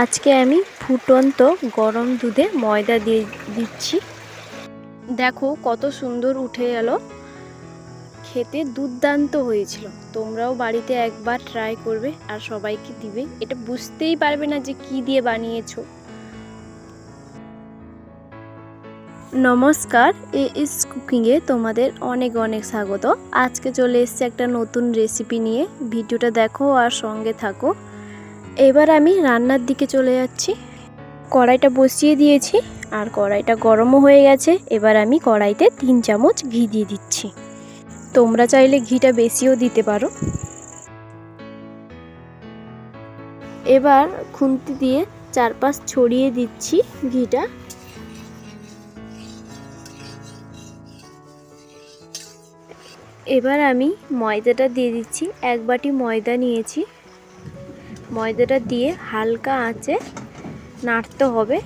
আজকে আমি ফুটন্ত গরম দুধে ময়দা দিয়ে দিচ্ছি। দেখো কত সুন্দর উঠে গেল, খেতে দুর্দান্ত হয়েছিল। তোমরাও বাড়িতে একবার ট্রাই করবে আর সবাইকে দিবে, এটা বুঝতেই পারবে না যে কি দিয়ে বানিয়েছো। নমস্কার, এএস কুকিংয়ে তোমাদের অনেক অনেক স্বাগত। আজকে চলে এসেছি একটা নতুন রেসিপি নিয়ে, ভিডিওটা দেখো আর সঙ্গে থাকো। এবার আমি রান্নার দিকে চলে যাচ্ছি। কড়াইটা বসিয়ে দিয়েছি আর কড়াইটা গরমও হয়ে গেছে। এবার আমি কড়াইতে 3 চামচ ঘি দিয়ে দিচ্ছি। তোমরা চাইলে ঘিটা বেশিও দিতে পারো। এবার খুন্তি দিয়ে চারপাশ ছড়িয়ে দিচ্ছি ঘিটা। এবার আমি ময়দাটা দিয়ে দিচ্ছি। 1 বাটি ময়দা নিয়েছি। ময়দাটা দিয়ে হালকা আঁচে নাড়তে হবে।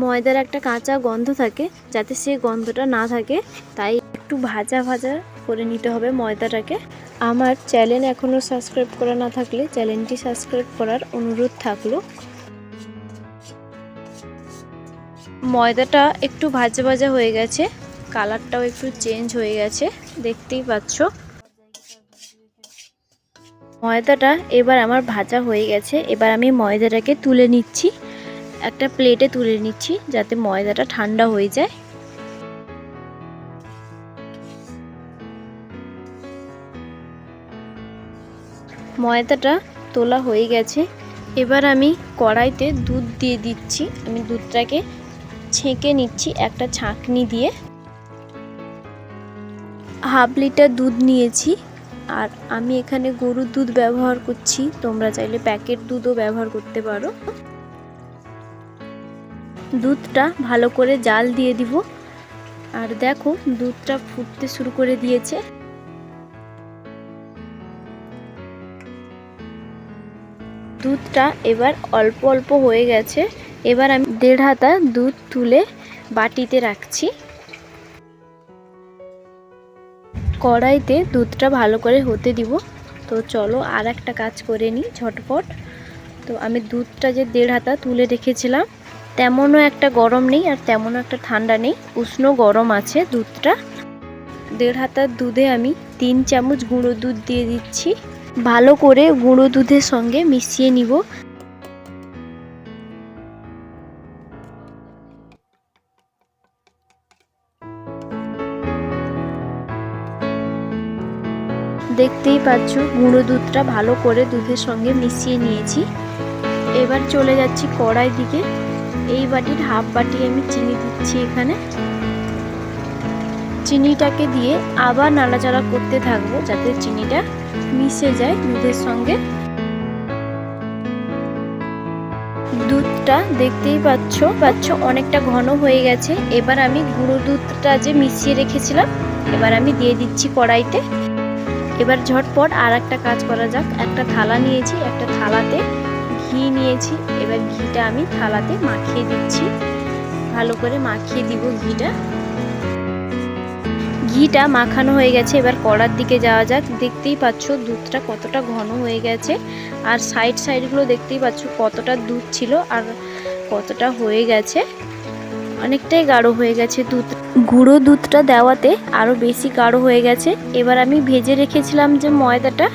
ময়দার একটা কাঁচা গন্ধ থাকে, যাতে সেই গন্ধটা না থাকে তাই একটু ভাজা ভাজা করে নিতে হবে ময়দাটাকে। আমার চ্যানেল এখনও সাবস্ক্রাইব করা না থাকলে চ্যানেলটি সাবস্ক্রাইব করার অনুরোধ থাকলো। ময়দাটা একটু ভাজা ভাজা হয়ে গেছে, কালারটাও একটু চেঞ্জ হয়ে গেছে, দেখতেই পাচ্ছ। ময়দাটা এবার আমার ভাজা হয়ে গেছে। এবার আমি ময়দাটাকে তুলে নিচ্ছি, একটা প্লেটে তুলে নিচ্ছি যাতে ময়দাটা ঠান্ডা হয়ে যায়। ময়দাটা তোলা হয়ে গেছে। এবার আমি কড়াইতে দুধ দিয়ে দিচ্ছি। আমি দুধটাকে ছেঁকে নিচ্ছি একটা ছাঁকনি দিয়ে। 1/2 লিটার দুধ নিয়েছি আর আমি এখানে গরুর দুধ ব্যবহার করছি, তোমরা চাইলে প্যাকেট দুধও ব্যবহার করতে পারো। দুধটা ভালো করে জাল দিয়ে দিব। আর দেখো দুধটা ফুটতে শুরু করে দিয়েছে। দুধটা এবার অল্প অল্প হয়ে গেছে। এবার আমি 1.5 হাতা দুধ তুলে বাটিতে রাখছি। কড়াইতে দুধটা ভালো করে হতে দিব। তো চলো আর একটা কাজ করে নিই ঝটপট। তো আমি দুধটা যে 1.5 হাতা তুলে রেখেছিলাম, তেমনও একটা গরম নেই আর তেমনও একটা ঠান্ডা নেই, উষ্ণ গরম আছে দুধটা। 1.5 হাতা দুধে আমি 3 চামচ গুঁড়ো দুধ দিয়ে দিচ্ছি। ভালো করে গুঁড়ো দুধের সঙ্গে মিশিয়ে নিব। দেখতেই পাচ্ছ গুঁড়ো দুধটা ভালো করে দুধের সঙ্গে মিশিয়ে নিয়েছি। এবার চলে যাচ্ছি কড়াই দিকে। এই বাটির 1/2 বাটি আমি চিনি দিচ্ছি এখানে। চিনিটাকে দিয়ে আবার নাড়াচাড়া করতে থাকবো যাতে চিনিটা মিশে যায় দুধের সঙ্গে। দুধটা দেখতেই পাচ্ছ অনেকটা ঘন হয়ে গেছে। এবার আমি গুঁড়ো দুধটা যে মিশিয়ে রেখেছিলাম এবার আমি দিয়ে দিচ্ছি কড়াইতে। এবার ঝটপট আর একটা কাজ করা যাক। একটা থালা নিয়েছি, একটা থালাতে ঘি নিয়েছি। এবার ঘিটা আমি থালাতে মাখিয়ে দিচ্ছি, ভালো করে মাখিয়ে দিব ঘিটা। ঘিটা মাখানো হয়ে গেছে। এবার কড়ার দিকে যাওয়া যাক। দেখতেই পাচ্ছ দুধটা কতটা ঘন হয়ে গেছে আর সাইডগুলো দেখতেই পাচ্ছ কতটা দুধ ছিল আর কতটা হয়ে গেছে, অনেকটাই গাঢ় হয়ে গেছে দুধ। গুঁড়ো দুধটা দেওয়াতে আরও বেশি গাঢ় হয়ে গেছে। এবার আমি ভেজে রেখেছিলাম যে ময়দাটা,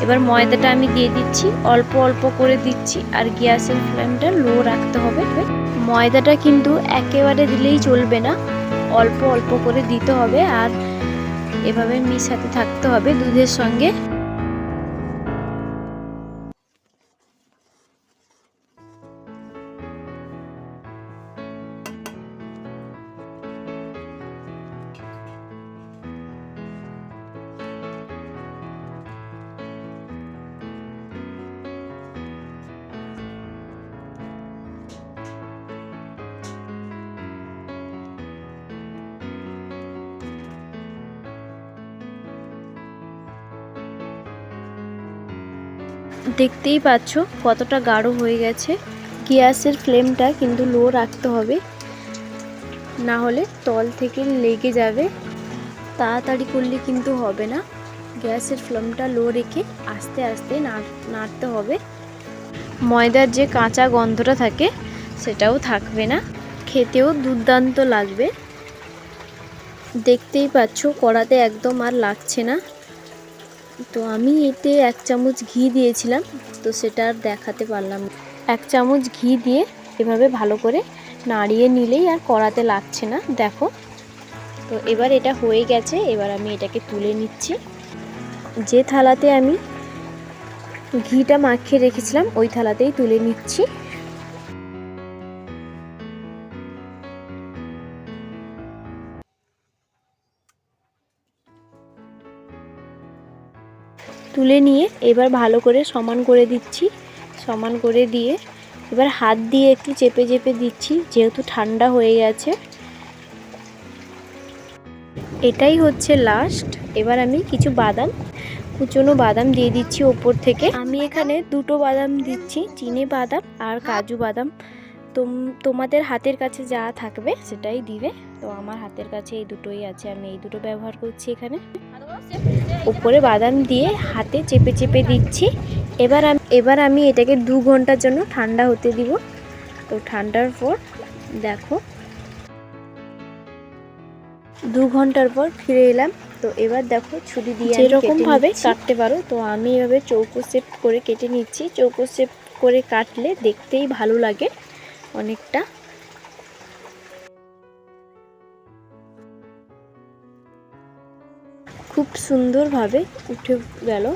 এবার ময়দাটা আমি দিয়ে দিচ্ছি, অল্প অল্প করে দিচ্ছি আর গ্যাসের ফ্লেমটা লো রাখতে হবে। ময়দাটা কিন্তু একেবারে দিলেই চলবে না, অল্প অল্প করে দিতে হবে আর এভাবে মিশাতে থাকতে হবে দুধের সঙ্গে। দেখতেই পাচ্ছ কতটা গাঢ় হয়ে গেছে। গ্যাসের ফ্লেমটা কিন্তু লো রাখতে হবে, না হলে তল থেকে লেগে যাবে। তাড়াতাড়ি করলে কিন্তু হবে না। গ্যাসের ফ্লেমটা লো রেখে আস্তে আস্তে নাড়তে হবে। ময়দার যে কাঁচা গন্ধটা থাকে সেটাও থাকবে না, খেতেও দুর্দান্ত লাগবে। দেখতেই পাচ্ছ কড়াতে একদম আর লাগছে না। তো আমি এতে 1 চামচ ঘি দিয়েছিলাম, তো সেটা আর দেখাতে পারলাম না। 1 চামচ ঘি দিয়ে এভাবে ভালো করে নাড়িয়ে নিলেই আর কড়াতে লাগছে না, দেখো। তো এবার এটা হয়ে গেছে, এবার আমি এটাকে তুলে নিচ্ছি। যে থালাতে আমি ঘিটা মাখিয়ে রেখেছিলাম ওই থালাতেই তুলে নিচ্ছি। তুলে নিয়ে এবার ভালো করে সমান করে দিচ্ছি। সমান করে দিয়ে এবার হাত দিয়ে একটু চেপে চেপে দিচ্ছি, যেহেতু ঠান্ডা হয়ে গেছে। এটাই হচ্ছে লাস্ট। এবার আমি কিছু বাদাম, কুচনো বাদাম দিয়ে দিচ্ছি ওপর থেকে। আমি এখানে 2টো বাদাম দিচ্ছি, চিনে বাদাম আর কাজু বাদাম। তোমাদের হাতের কাছে যা থাকবে সেটাই দিবে। তো আমার হাতের কাছে এই দুটোই আছে, আমি এই দুটো ব্যবহার করছি এখানে। উপরে বাদাম দিয়ে হাতে চেপে চেপে দিচ্ছি। এবার আমি এটাকে 2 ঘন্টার জন্য ঠান্ডা হতে দিব। তো ঠান্ডার পর দেখো 2 ঘন্টার পর ফিরে এলাম। তো এবার দেখো ছুরি দিয়ে যেরকম ভাবে কাটতে পারো, তো আমি এভাবে চৌকো শেপ করে কেটে নিচ্ছি। চৌকো শেপ করে কাটলে দেখতেই ভালো লাগে অনেকটা। খুব সুন্দরভাবে উঠে গেল।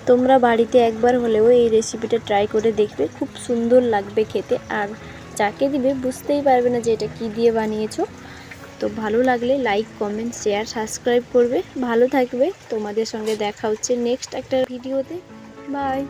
তোমরা বাড়িতে একবার হলেও এই রেসিপিটা ট্রাই করে দেখবে, খুব সুন্দর লাগবে খেতে। আর যাকে দিবে বুঝতেই পারবে না যে এটা কী দিয়ে বানিয়েছো। তো ভালো লাগলে লাইক, কমেন্ট, শেয়ার, সাবস্ক্রাইব করবে। ভালো থাকবে। তোমাদের সঙ্গে দেখা হচ্ছে নেক্সট একটা ভিডিওতে। বাই।